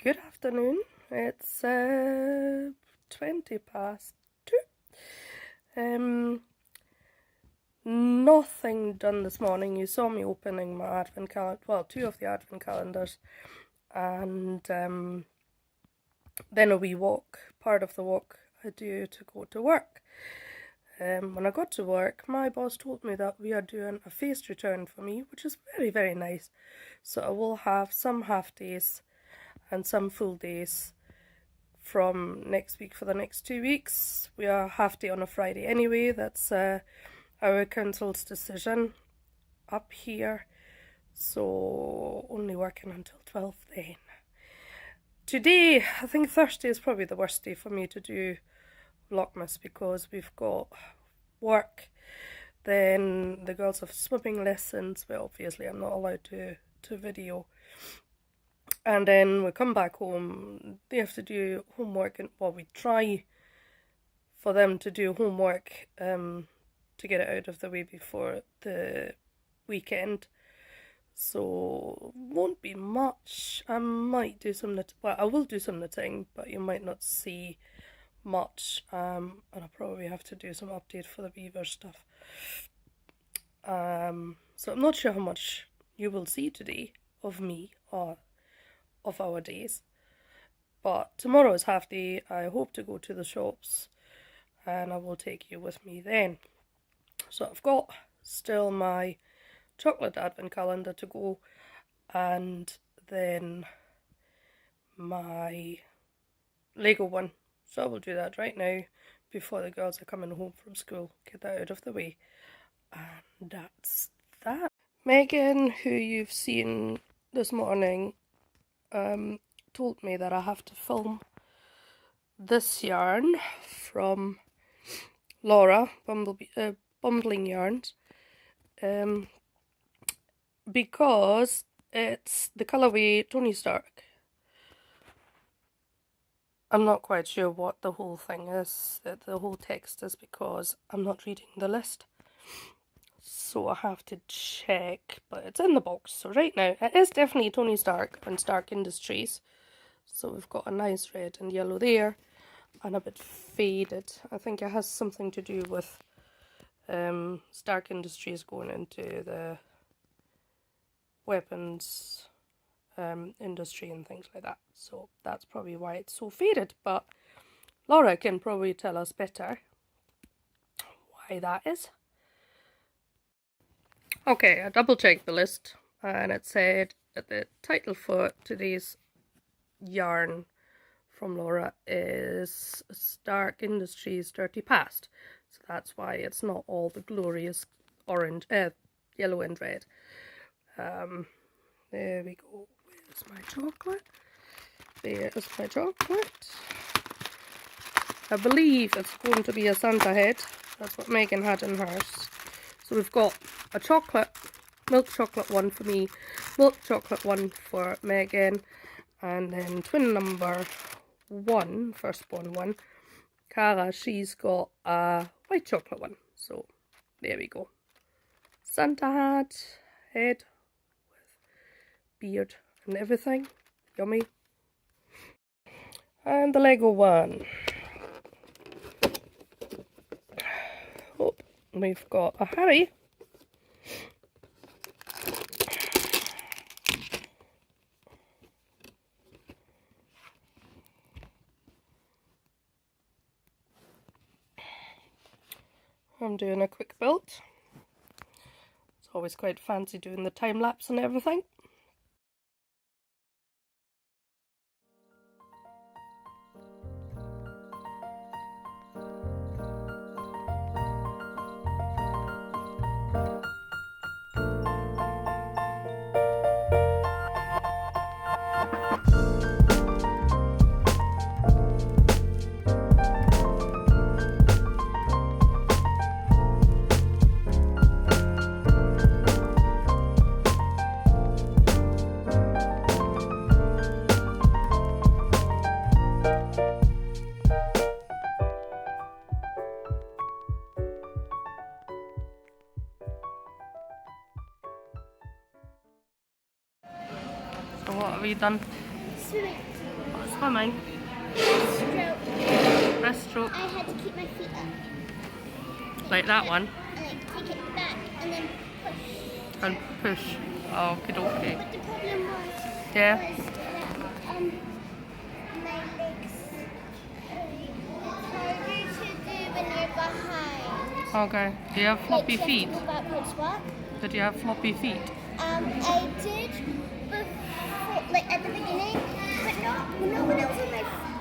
Good afternoon. It's 20 past 2. Nothing done this morning. You saw me opening my advent calendar, well, 2 of the advent calendars, and then a wee walk, part of the walk I do to go to work. When I got to work, my boss told me that we are doing a phased return for me, which is very, very nice. So I will have some half days and some full days from next week for the next 2 weeks. We are half day on a Friday anyway. That's our council's decision up here. So only working until 12 then. Today, I think Thursday is probably the worst day for me to do Vlogmas because we've got work, then the girls have swimming lessons, but obviously I'm not allowed to video, and then we come back home, they have to do homework, and well, we try for them to do homework to get it out of the way before the weekend. So won't be much. I might do some well, I will do some knitting, but you might not see much, and I'll probably have to do some update for the beaver stuff. So I'm not sure how much you will see today of me or of our days, but tomorrow is half day. I hope to go to the shops and I will take you with me then. So I've got still my chocolate advent calendar to go, and then my Lego one. So I will do that right now before the girls are coming home from school. Get that out of the way. And that's that. Megan, who you've seen this morning, told me that I have to film this yarn from Laura, Bumbling Yarns, because it's the colourway Tony Stark. I'm not quite sure what the whole thing is, the whole text is, because I'm not reading the list. So I have to check, but it's in the box. So right now, it is definitely Tony Stark and Stark Industries. So we've got a nice red and yellow there, and a bit faded. I think it has something to do with Stark Industries going into the weapons industry and things like that. So that's probably why it's so faded, but Laura can probably tell us better why that is. Okay, I double checked the list, and it said that the title for today's yarn from Laura is Stark Industries Dirty Past. So that's why it's not all the glorious orange, yellow and red. There we go. Where's my chocolate? There is my chocolate. I believe it's going to be a Santa head. That's what Megan had in hers. So we've got a chocolate, milk chocolate one for me, milk chocolate one for Megan, and then twin number 1, firstborn one, Cara, she's got a white chocolate one. So there we go. Santa hat, head with beard and everything. Yummy. And the Lego one. Oh, we've got a Harry. I'm doing a quick build. It's always quite fancy doing the time lapse and everything. So what have we done? Swimming. swimming? Breaststroke. Breaststroke. I had to keep my feet up. Like that one? And like take it back and then push. And push. Oh, okay. But the problem was, Yeah. was that my legs it's harder to do when you're behind. Okay. Do you have floppy Like, feet? you have to go backwards, what? Did you have floppy feet? I did before, like at the beginning, but not when I was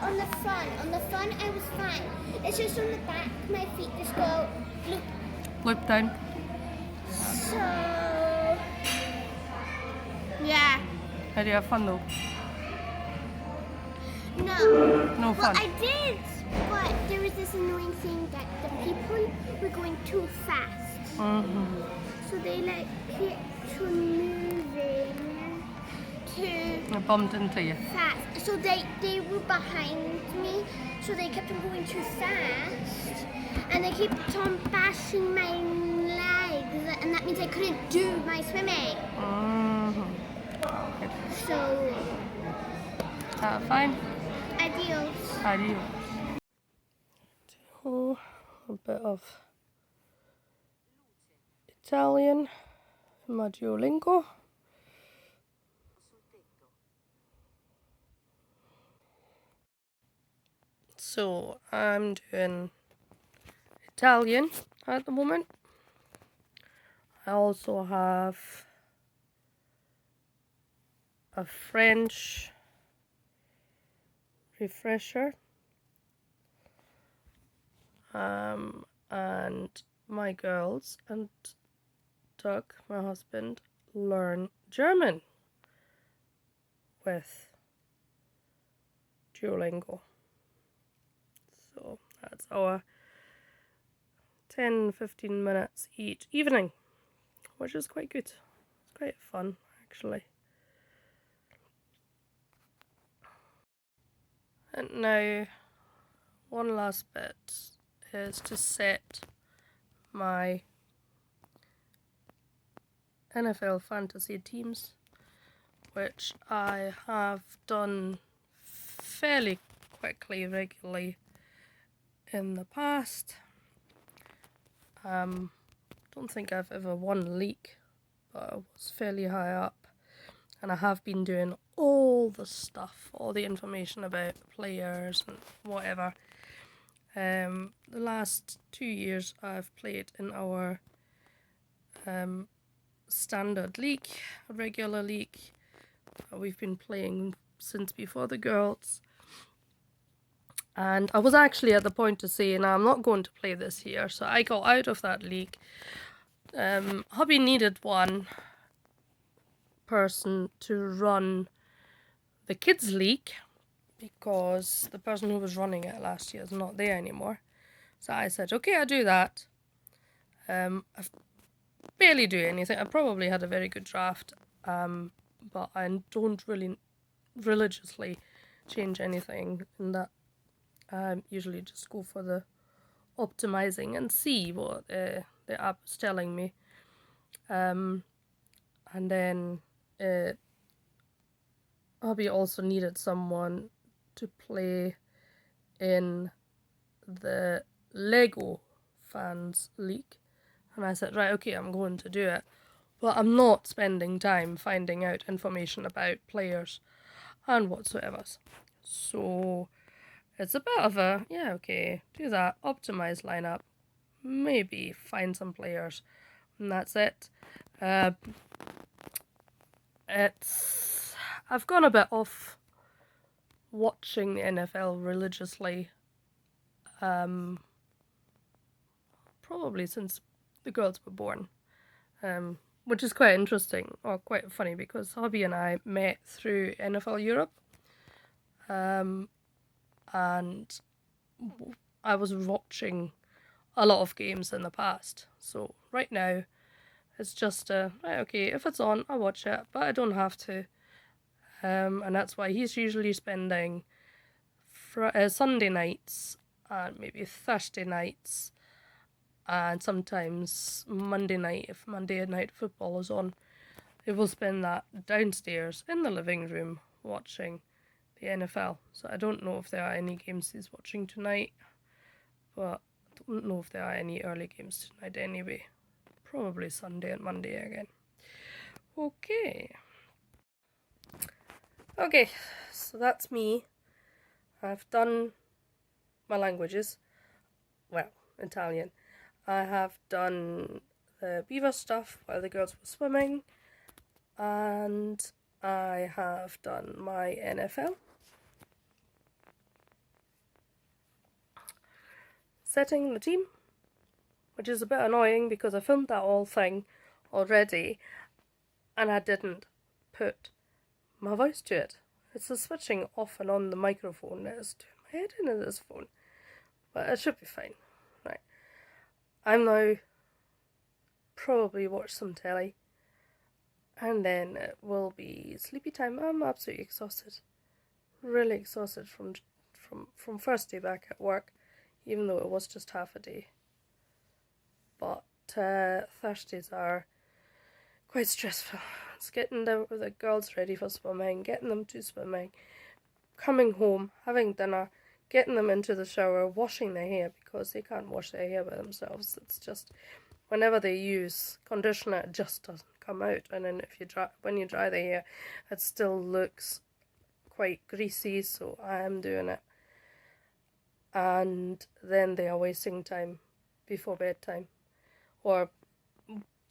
on the front. On the front, I was fine. It's just on the back, my feet just go loop. Loop down. So yeah. How do you have fun though? No. No fun. Well, I did, but there was this annoying thing that the people were going too fast. So they like kept moving too I bumped into you. fast. So they were behind me. So they kept on going too fast, and they kept on bashing my legs, and that means I couldn't do my swimming. So Fine. adios. Adios. Oh, a bit of Italian in my Duolingo. So I'm doing Italian at the moment. I also have a French refresher. And my girls and Doug, my husband, learn German with Duolingo. So that's our 10-15 minutes each evening, which is quite good. It's quite fun, actually. And now, one last bit is to set my NFL fantasy teams, which I have done fairly quickly, regularly in the past. Don't think I've ever won a league, but I was fairly high up, and I have been doing all the stuff, all the information about players and whatever. The last 2 years I've played in our standard league, a regular league. We've been playing since before the girls. And I was actually at the point to say, no, I'm not going to play this year. So I got out of that league. Hubby needed one person to run the kids league because the person who was running it last year is not there anymore. So I said, okay, I'll do that. I barely do anything. I probably had a very good draft, but I don't really religiously change anything in that. I usually just go for the optimizing and see what the app is telling me. And then hubby also needed someone to play in the Lego fans league. And I said, right, okay, I'm going to do it. But I'm not spending time finding out information about players and whatsoever. So it's a bit of a, yeah, okay, do that, optimize lineup, maybe find some players, and that's it. I've gone a bit off watching the NFL religiously, probably since the girls were born, which is quite interesting, or quite funny, because hubby and I met through NFL Europe, and I was watching a lot of games in the past. So right now, it's just right, okay, if it's on, I watch it, but I don't have to. And that's why he's usually spending Sunday nights and maybe Thursday nights, and sometimes Monday night, if Monday night football is on. They will spend that downstairs in the living room watching the NFL. So I don't know if there are any games he's watching tonight, but I don't know if there are any early games tonight anyway. Probably Sunday and Monday again. Okay. Okay, so that's me. I've done my languages. Well, Italian. I have done the beaver stuff while the girls were swimming, and I have done my NFL. Setting the team, which is a bit annoying because I filmed that whole thing already and I didn't put my voice to it. It's the switching off and on the microphone that is doing my head into this phone. But it should be fine. Right. I'm now probably watch some telly and then it will be sleepy time. I'm absolutely exhausted. Really exhausted from first day back at work, even though it was just half a day. But Thursdays are quite stressful. It's getting the girls ready for swimming, getting them to swimming, coming home, having dinner, getting them into the shower, washing their hair because they can't wash their hair by themselves. It's just whenever they use conditioner, it just doesn't come out. And then when you dry the hair, it still looks quite greasy. So I am doing it, and then they are wasting time before bedtime or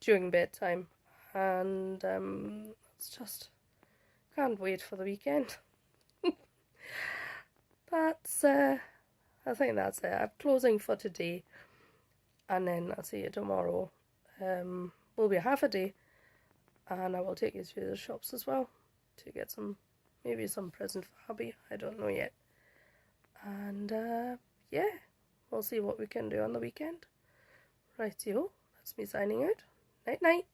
during bedtime, and it's just can't wait for the weekend. That's I think that's it. I'm closing for today, and then I'll see you tomorrow. Will be half a day, and I will take you through the shops as well to get maybe some present for hubby. I don't know yet. And yeah, we'll see what we can do on the weekend. Rightio, that's me signing out. Night night.